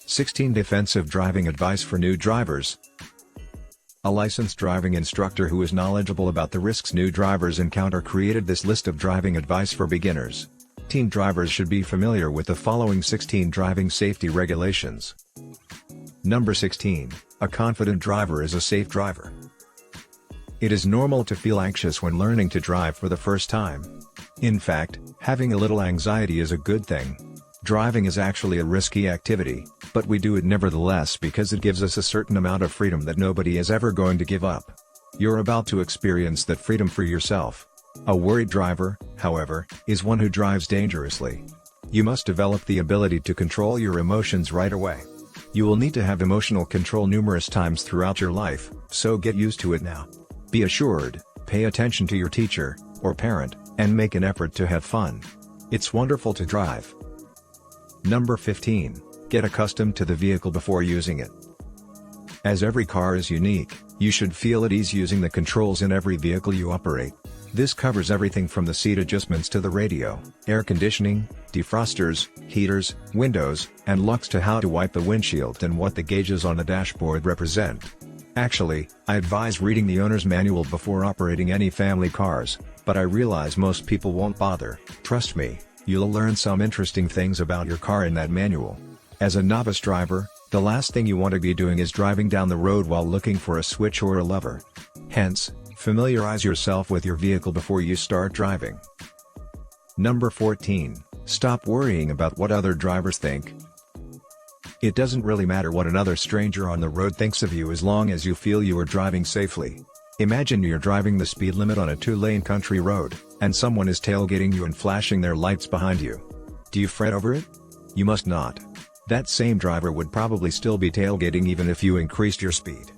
16 Defensive driving advice for new drivers. A licensed driving instructor who is knowledgeable about the risks new drivers encounter created this list of driving advice for beginners. Teen drivers should be familiar with the following 16 driving safety regulations. Number 16. A confident driver is a safe driver. It is normal to feel anxious when learning to drive for the first time. In fact, having a little anxiety is a good thing. Driving is actually a risky activity, but we do it nevertheless because it gives us a certain amount of freedom that nobody is ever going to give up. You're about to experience that freedom for yourself. A worried driver, however, is one who drives dangerously. You must develop the ability to control your emotions right away. You will need to have emotional control numerous times throughout your life, so get used to it now. Be assured, pay attention to your teacher, or parent, and make an effort to have fun. It's wonderful to drive. Number 15. Get accustomed to the vehicle before using it. As every car is unique, you should feel at ease using the controls in every vehicle you operate. This covers everything from the seat adjustments to the radio, air conditioning, defrosters, heaters, windows, and locks to how to wipe the windshield and what the gauges on the dashboard represent. Actually, I advise reading the owner's manual before operating any family cars, but I realize most people won't bother. Trust me, you'll learn some interesting things about your car in that manual. As a novice driver, the last thing you want to be doing is driving down the road while looking for a switch or a lever. Hence, familiarize yourself with your vehicle before you start driving. Number 14. Stop worrying about what other drivers think. It doesn't really matter what another stranger on the road thinks of you as long as you feel you are driving safely. Imagine you're driving the speed limit on a 2-lane country road, and someone is tailgating you and flashing their lights behind you. Do you fret over it? You must not. That same driver would probably still be tailgating even if you increased your speed.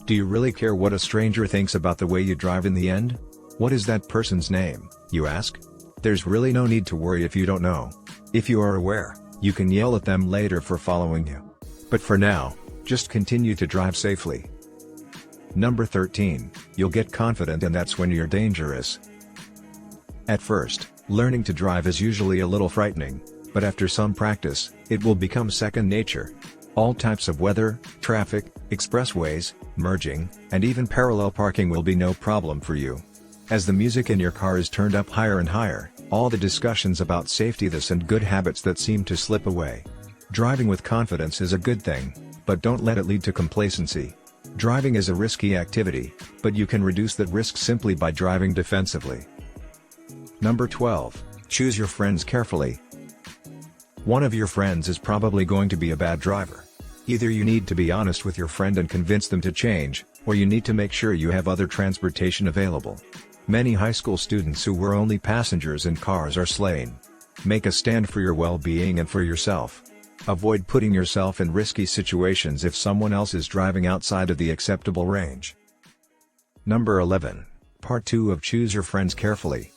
Do you really care what a stranger thinks about the way you drive in the end? What is that person's name, you ask? There's really no need to worry if you don't know. If you are aware, you can yell at them later for following you. But for now, just continue to drive safely. Number 13. You'll get confident, and that's when you're dangerous. At first, learning to drive is usually a little frightening, but after some practice, it will become second nature. All types of weather, traffic, expressways, merging, and even parallel parking will be no problem for you. As the music in your car is turned up higher and higher, all the discussions about safety, this and good habits that seem to slip away. Driving with confidence is a good thing, but don't let it lead to complacency. Driving is a risky activity, but you can reduce that risk simply by driving defensively. Number 12. Choose your friends carefully. One of your friends is probably going to be a bad driver. Either you need to be honest with your friend and convince them to change, or you need to make sure you have other transportation available. Many high school students who were only passengers in cars are slain. Make a stand for your well-being and for yourself. Avoid putting yourself in risky situations if someone else is driving outside of the acceptable range. Number 11. Part 2 of Choose Your Friends Carefully.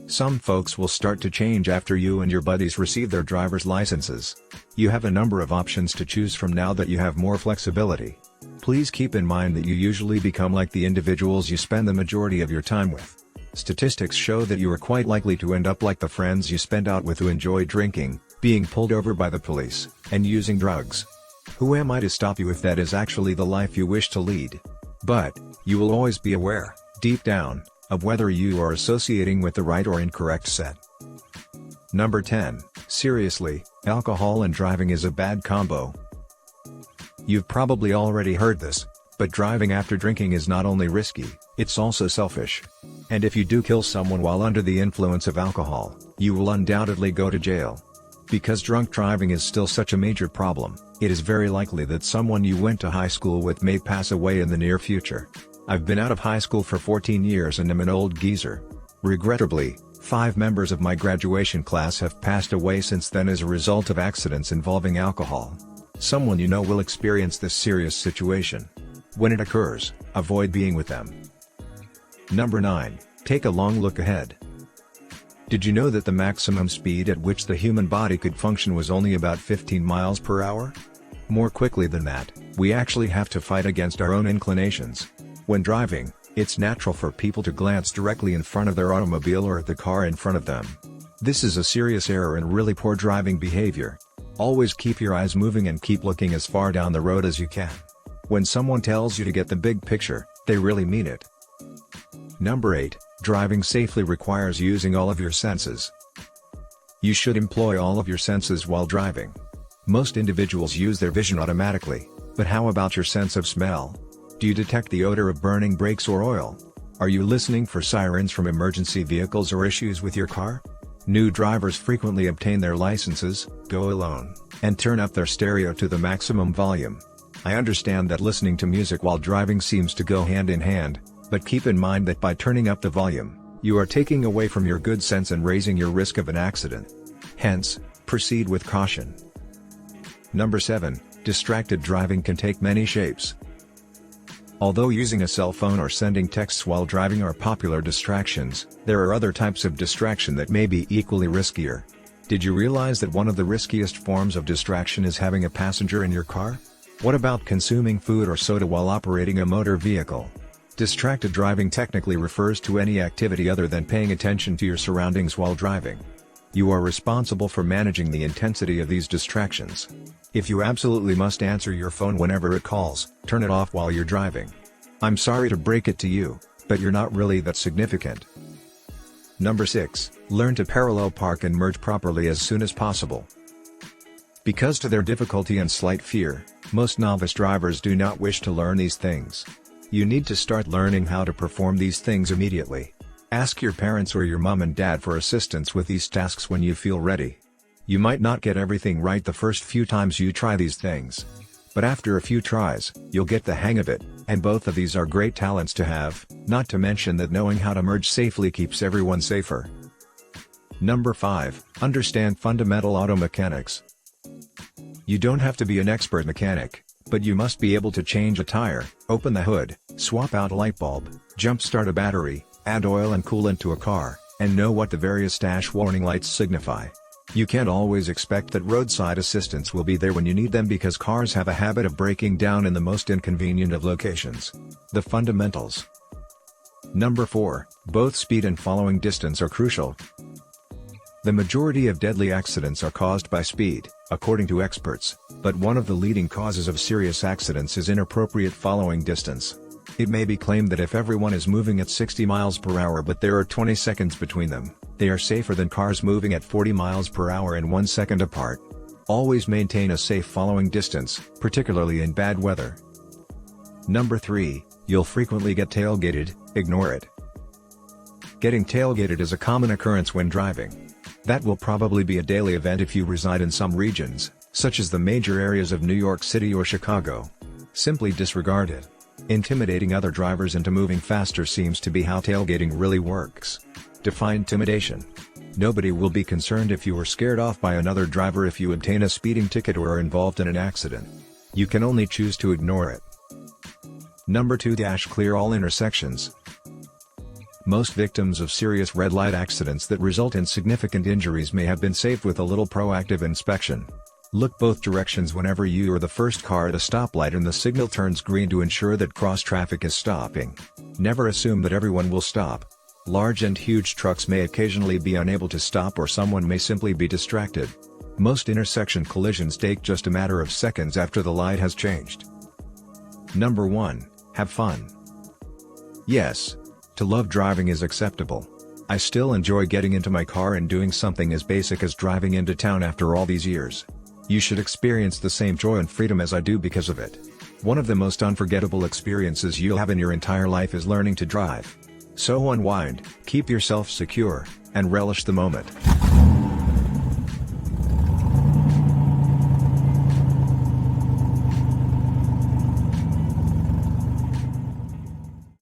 Some folks will start to change after you and your buddies receive their driver's licenses. You have a number of options to choose from now that you have more flexibility. Please keep in mind that you usually become like the individuals you spend the majority of your time with. Statistics show that you are quite likely to end up like the friends you spend out with who enjoy drinking, being pulled over by the police, and using drugs. Who am I to stop you if that is actually the life you wish to lead? But, you will always be aware, deep down, of whether you are associating with the right or incorrect set. Number 10. Seriously, alcohol and driving is a bad combo. You've probably already heard this, but driving after drinking is not only risky, it's also selfish. And if you do kill someone while under the influence of alcohol, you will undoubtedly go to jail. Because drunk driving is still such a major problem, it is very likely that someone you went to high school with may pass away in the near future. I've been out of high school for 14 years and am an old geezer. Regrettably, 5 members of my graduation class have passed away since then as a result of accidents involving alcohol. Someone you know will experience this serious situation. When it occurs, avoid being with them. Number 9. Take a long look ahead. Did you know that the maximum speed at which the human body could function was only about 15 miles per hour? More quickly than that, we actually have to fight against our own inclinations. When driving, it's natural for people to glance directly in front of their automobile or at the car in front of them. This is a serious error and really poor driving behavior. Always keep your eyes moving and keep looking as far down the road as you can. When someone tells you to get the big picture, they really mean it. Number 8, driving safely requires using all of your senses. You should employ all of your senses while driving. Most individuals use their vision automatically, but how about your sense of smell? Do you detect the odor of burning brakes or oil? Are you listening for sirens from emergency vehicles or issues with your car? New drivers frequently obtain their licenses, go alone, and turn up their stereo to the maximum volume. I understand that listening to music while driving seems to go hand in hand, but keep in mind that by turning up the volume, you are taking away from your good sense and raising your risk of an accident. Hence, proceed with caution. Number 7, distracted driving can take many shapes. Although using a cell phone or sending texts while driving are popular distractions, there are other types of distraction that may be equally riskier. Did you realize that one of the riskiest forms of distraction is having a passenger in your car? What about consuming food or soda while operating a motor vehicle? Distracted driving technically refers to any activity other than paying attention to your surroundings while driving. You are responsible for managing the intensity of these distractions. If you absolutely must answer your phone whenever it calls, turn it off while you're driving. I'm sorry to break it to you, but you're not really that significant. Number 6, learn to parallel park and merge properly as soon as possible. Because to their difficulty and slight fear, most novice drivers do not wish to learn these things. You need to start learning how to perform these things immediately. Ask your parents or your mom and dad for assistance with these tasks when you feel ready. You might not get everything right the first few times you try these things. But after a few tries, you'll get the hang of it, and both of these are great talents to have, not to mention that knowing how to merge safely keeps everyone safer. Number 5, understand fundamental auto mechanics. You don't have to be an expert mechanic, but you must be able to change a tire, open the hood, swap out a light bulb, jump-start a battery, add oil and coolant to a car, and know what the various dash warning lights signify. You can't always expect that roadside assistance will be there when you need them because cars have a habit of breaking down in the most inconvenient of locations. The fundamentals. Number 4, both speed and following distance are crucial. The majority of deadly accidents are caused by speed, according to experts, but one of the leading causes of serious accidents is inappropriate following distance. It may be claimed that if everyone is moving at 60 miles per hour but there are 20 seconds between them, they are safer than cars moving at 40 miles per hour and 1 second apart. Always maintain a safe following distance, particularly in bad weather. Number 3, you'll frequently get tailgated, ignore it. Getting tailgated is a common occurrence when driving. That will probably be a daily event if you reside in some regions, such as the major areas of New York City or Chicago. Simply disregard it. Intimidating other drivers into moving faster seems to be how tailgating really works. Define intimidation. Nobody will be concerned if you are scared off by another driver if you obtain a speeding ticket or are involved in an accident. You can only choose to ignore it. Number 2, clear all intersections. Most victims of serious red light accidents that result in significant injuries may have been saved with a little proactive inspection. Look both directions whenever you are the first car at a stoplight and the signal turns green to ensure that cross traffic is stopping. Never assume that everyone will stop. Large and huge trucks may occasionally be unable to stop or someone may simply be distracted. Most intersection collisions take just a matter of seconds after the light has changed. Number 1, have fun. Yes, to love driving is acceptable. I still enjoy getting into my car and doing something as basic as driving into town after all these years. You should experience the same joy and freedom as I do because of it. One of the most unforgettable experiences you'll have in your entire life is learning to drive. So unwind, keep yourself secure, and relish the moment.